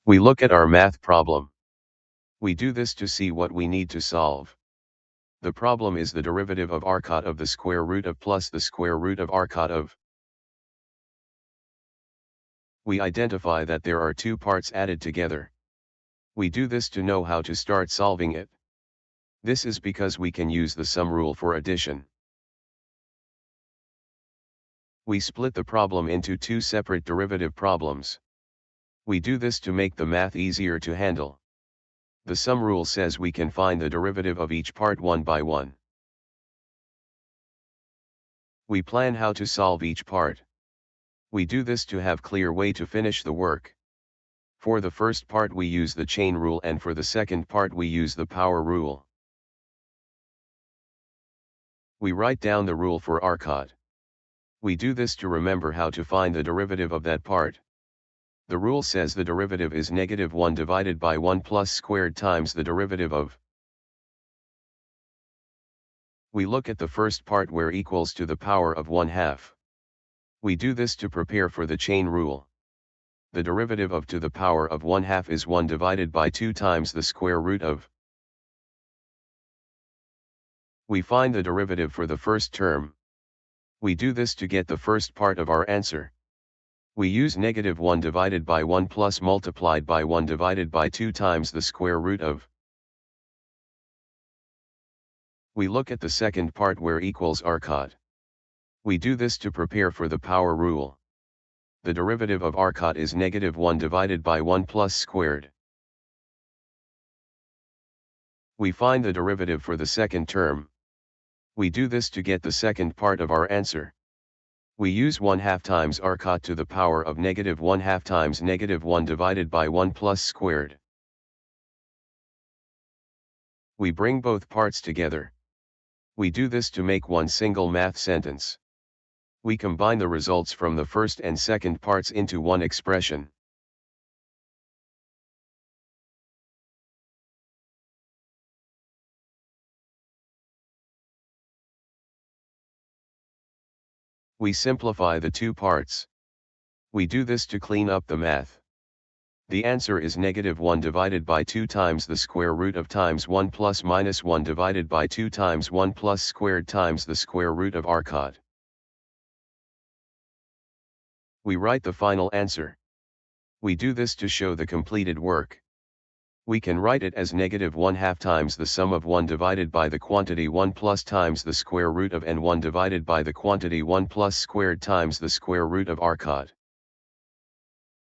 We look at our math problem. We do this to see what we need to solve. The problem is the derivative of r cot of the square root of plus the square root of r cot of. We identify that there are two parts added together. We do this to know how to start solving it. This is because we can use the sum rule for addition. We split the problem into two separate derivative problems. We do this to make the math easier to handle. The sum rule says we can find the derivative of each part one by one. We plan how to solve each part. We do this to have clear way to finish the work. For the first part we use the chain rule, and for the second part we use the power rule. We write down the rule for r cot. We do this to remember how to find the derivative of that part. The rule says the derivative is -1 divided by 1 plus squared times the derivative of. We look at the first part where equals to the power of 1/2. We do this to prepare for the chain rule. The derivative of to the power of 1/2 is 1 divided by 2 times the square root of. We find the derivative for the first term. We do this to get the first part of our answer. We use -1 divided by 1 plus multiplied by 1 divided by 2 times the square root of. We look at the second part where equals r cot. We do this to prepare for the power rule. The derivative of r cot is -1 divided by 1 plus squared. We find the derivative for the second term. We do this to get the second part of our answer. We use 1/2 times r cot to the power of -1/2 times -1 divided by 1 plus squared. We bring both parts together. We do this to make one single math sentence. We combine the results from the first and second parts into one expression. We simplify the two parts. We do this to clean up the math. The answer is -1 divided by 2 times the square root of times 1 plus -1 divided by 2 times 1 plus squared times the square root of r cot. We write the final answer. We do this to show the completed work. We can write it as -1/2 times the sum of 1 divided by the quantity 1 plus times the square root of n 1 divided by the quantity 1 plus squared times the square root of r cot.